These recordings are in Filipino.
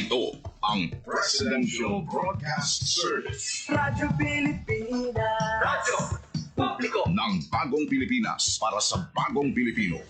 Ito ang Presidential Broadcast Service. Radyo Pilipinas. Radyo Publiko ng Bagong Pilipinas para sa Bagong Pilipino.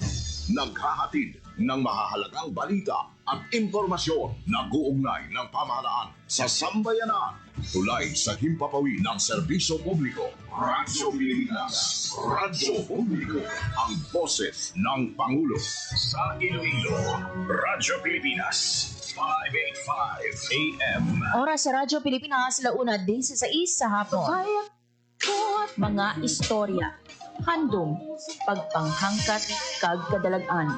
Naghahatid ng mahahalagang balita at impormasyon na guugnay ng pamahalaan sa sambayanan. Tulay sa himpapawid ng serbisyo publiko. Radyo Pilipinas. Radyo Publiko. Ang boses ng Pangulo. Sa Iloilo, Radyo Pilipinas. 585 AM. Oras sa Radyo Pilipinas, launa 16 sa hapon. Mga istorya, handom, pagpanghangkat, kag kadalagan.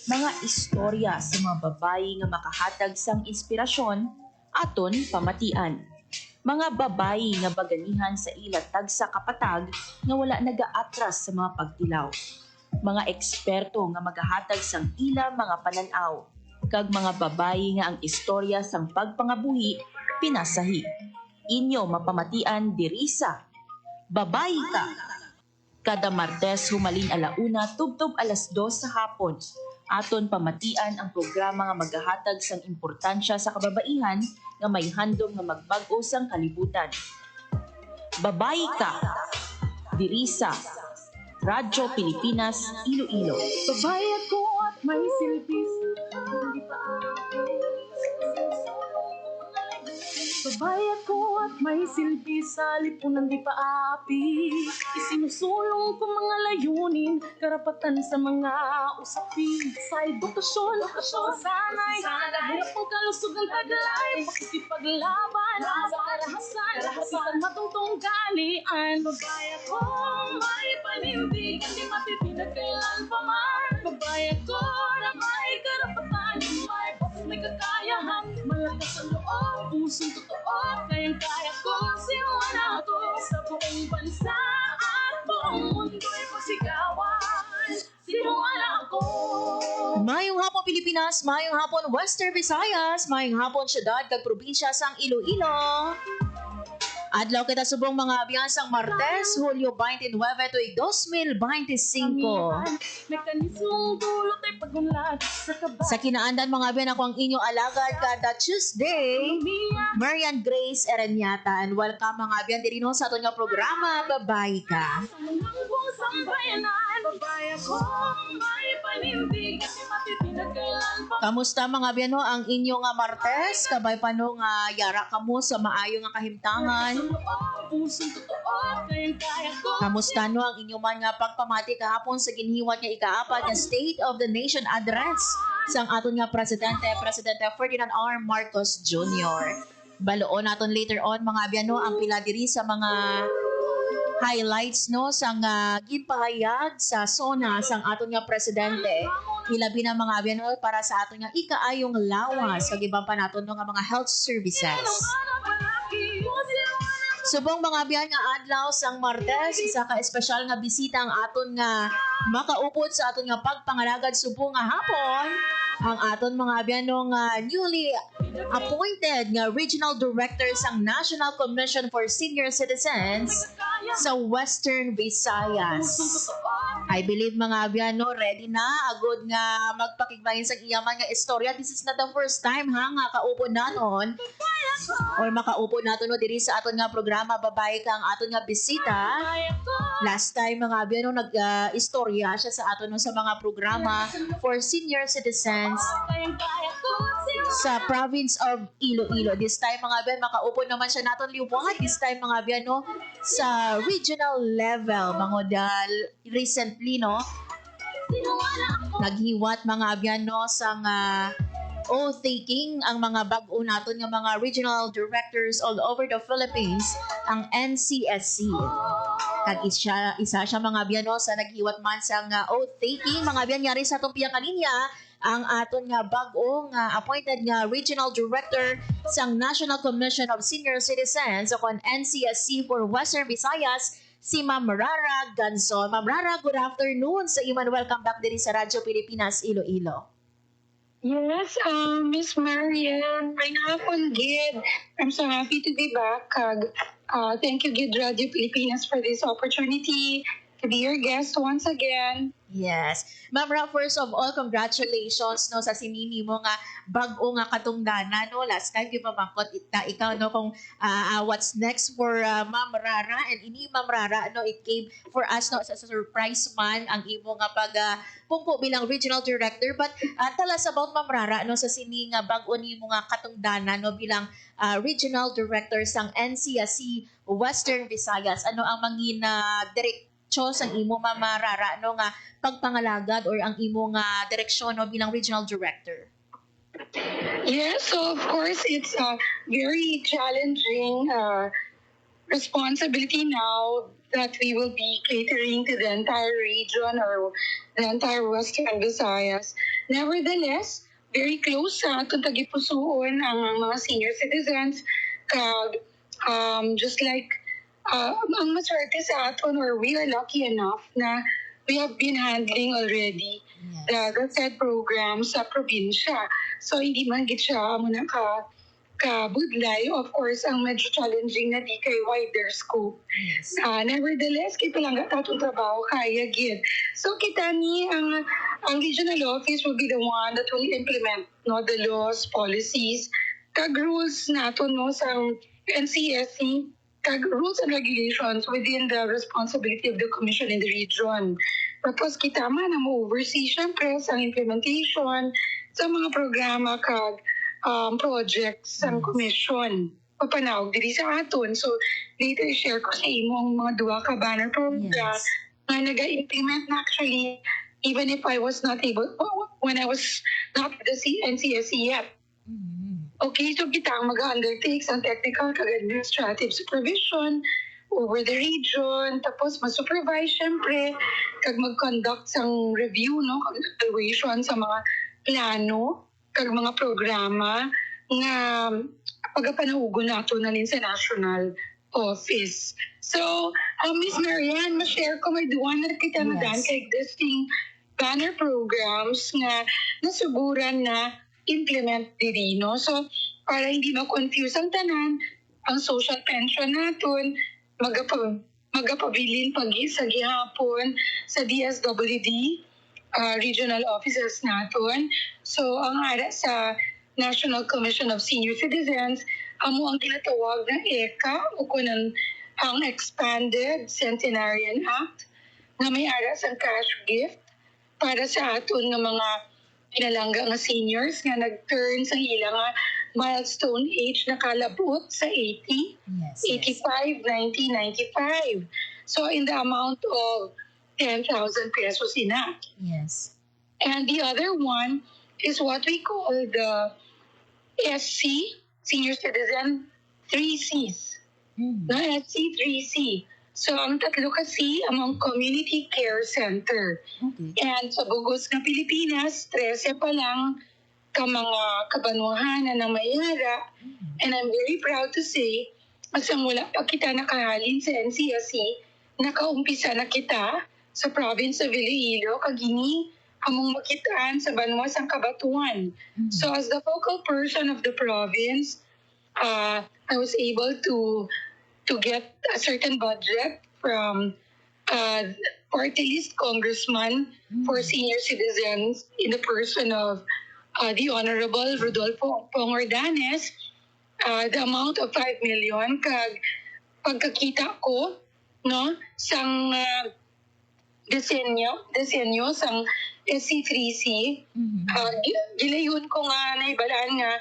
Mga istorya sa mga babayi nga makahatag sang inspirasyon, aton pamatian. Mga babayi nga baganihan sa ilatag sa kapatag nga wala nagaatras sa mga pagtilaw. Mga eksperto nga magahatag sang ila mga pananaw. Kag mga babayi nga ang istorya sang pagpangabuhi pinasahi. Inyo mapamatian diri sa Babayi Ka. Kada Martes humalin alauna tubtob alas 2 sa hapon. Aton pamatian ang programa nga magahatag sang importansya sa kababaihan nga may handom nga magbag-o sang kalibutan. Babayi Ka. Diri sa Radyo Pilipinas, Iloilo. Babae ako at may silbis. Babae ako at may silbi sa lipunan di paapi. Isinusulong ko mga layunin, karapatan sa mga usapin. Sa edukasyon, sanay, hirap ang kalusog ng taglay, pakikipaglaban, sa karahasan, isipan matungtong galian. Babae ako, may panindig, hindi matitinag kailan pa man. Babae ako na may karapatan, may boses, may kakayahan, malakas ang loob, pusong totoo, kayang-kaya ko, sinuwan ako sa buong bansa at buong mundo'y pasigawan. Sinuwan ako. Mayong hapon Pilipinas, mayong hapon Western Visayas, mayong hapon syudad kag probinsya sang Iloilo. Adlaw kita subong mga biyansang Martes, Hulyo 29 tuig 2025. Mekanismong dulot ay pagunlad sa kabay. Sa kinaandan mga biyan ako ang inyong alagad kada Tuesday, Marian Grace Erenyata, and welcome mga biyan diri no sa aton nga programa Babayi Ka. Kamusta mga biyan no ang inyong nga Martes? Kabay pa no nga yara kamo sa maayo nga kahimtangan. Kamusta no ang inyong man nga pagpamati kahapon sa ginhiwat nga ikaapat nga State of the Nation address sang aton nga Presidente Ferdinand R. Marcos Jr. Baloon naton later on mga biyan no ang pila diri sa mga highlights no sang ginpahayag sa SONA sang aton nga presidente. Hilabi na mga biyan no para sa aton nga ikaayong lawas kag iban pa naton no nga mga health services. Subong mga biyan nga adlaw sang Martes, isa ka espesyal nga bisita ang aton nga makaupod sa aton nga pagpangalagad subong nga hapon. Ang aton mga biyan nga newly appointed nga Regional Director sang National Commission for Senior Citizens sa Western Visayas. I believe mga biyan ready na agud nga magpakigbahin sang iyaman nga istorya. This is not the first time nga kaupod naton or makaupo naton no diri sa aton nga programa Babayi Ka ang aton nga bisita. Last time mga biyan nag-istorya siya sa aton no sa mga programa for senior citizens sa province of Iloilo. This time mga biyan makaupo naman siya naton liwat. This time mga biyan no sa regional level mga recently no naghiwat mga biyan no sa oath taking ang mga bag-o naton nga mga regional directors all over the Philippines, ang NCSC. Kag isa siya mga biyan no sa naghiwat man sa oath taking mga biyan yari sa atong piyang kaninya ang aton nga bag-o nga appointed nga regional director sang National Commission of Senior Citizens o kon NCSC for Western Visayas, si Ma'am Rara Ganson. Ma'am Rara, good afternoon sa iman. Welcome back diri sa Radyo Pilipinas Iloilo. Yes, Miss Marian, may hapon, Gid. I'm so happy to be back. Thank you, Gid Radio Pilipinas, for this opportunity. to be your guest once again. Yes. Ma'am Ra, first of all, congratulations no sa sinini mo nga bag-o nga katungdanan no. Last time di pa mangkot ikaw no kung what's next for Ma'am Rara, and ini Ma'am Rara no, it came for us no sa surprise man ang imo nga pag pungko bilang regional director, but tell us about Ma'am Rara no sa sini nga bag-o nimo nga katungdanan no bilang regional director sang NCSC Western Visayas. Ano ang mangina direksyon sang imo Ma'am Rara no nga pagpangalagad or ang imo nga direksyon no bilang regional director? Yes, so of course it's a very challenging responsibility now that we will be catering to the entire region or the entire Western Visayas. Nevertheless, very close sa atong tagipusoon ang mga senior citizens kag just like ang maswerte sa aton, or we are lucky enough na we have been handling already the said program sa probinsya. So hindi man gid siya muna kabudlay. Of course, ang medyo challenging na di kay wider scope. Yes. Nevertheless, kita lang atong trabaho kaya gid. So kita ni ang regional office will be the one that will implement no the laws, policies, kag rules nato no sa NCSC, kag rules and regulations within the responsibility of the commission in the region. Tapos kita man na mo-oversee syempre sa implementation sa mga programa kag projects sa commission. Papanawag diri sa aton. So later share ko sa imo ang mga duwa ka banner program na naga-implement na actually even if I was not able, when I was not with the NCSC yet. Okay, so kita ang mag-undertake ang technical kag administrative supervision over the region, tapos ma-supervise syempre, kag mag-conduct sang review, no, kag evaluation sa mga plano, kag mga programa nga pagapanahugon nato na rin sa national office. So, Miss Marianne, ma-share ko may duwan na kita na dan kay existing banner programs nga nasuburan na implement diri, no? So, para hindi ma-confuse ang tanan, ang social pension naton, magapabilin sa gihapon sa DSWD regional offices naton. So, ang ara sa National Commission of Senior Citizens, amo ang ginatawag na ECA o kunan ang Expanded Centenarian Act na may ara sa cash gift para sa aton ng mga pinalangga nga seniors nga nag-turn sa ilang milestone age na kalabot sa 80, 85, 90, 95. So in the amount of 10,000 pesos ina. Yes. And the other one is what we call the SC, Senior Citizen 3Cs. No, SC 3C. So ang tatlo kasi among Community Care Center. Okay. And sa bugos ng Pilipinas, 13 pa lang ka mga kabanwahan na mayara. And I'm very proud to say, sa mula pa kita nakahalin sa NCSC, nakaumpisa na kita sa province of Iloilo, kagini among makitaan sa Banwa sang Kabatuan. So as the focal person of the province, I was able to get a certain budget from party list congressman for senior citizens in the person of the Honorable Rodolfo Pongordanes, the amount of 5 million kag pagkakita ko no sang disenyo sang SC3C, gilayon ko nga naibalaan nga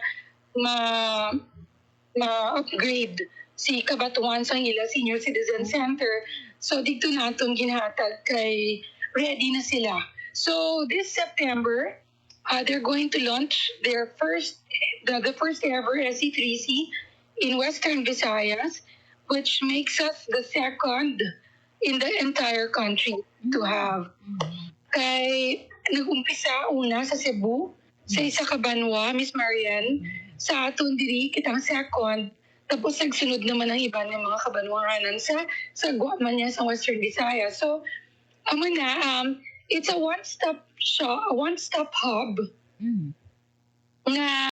ma-upgrade si Kabatuan sa ila Senior Citizen Center. So dito natin ginahatag kay ready na sila. So this September, they're going to launch their first ever SC3C in Western Visayas, which makes us the second in the entire country to have. Kay nag-umpisa una sa Cebu, sa isa ka Banwa, Miss Marianne, sa aton diri kitang second. Tapos nagsunod naman ang iba ng mga kabanwanganan sa Guaman niya sa Western Visayas. So, it's a one-stop hub nga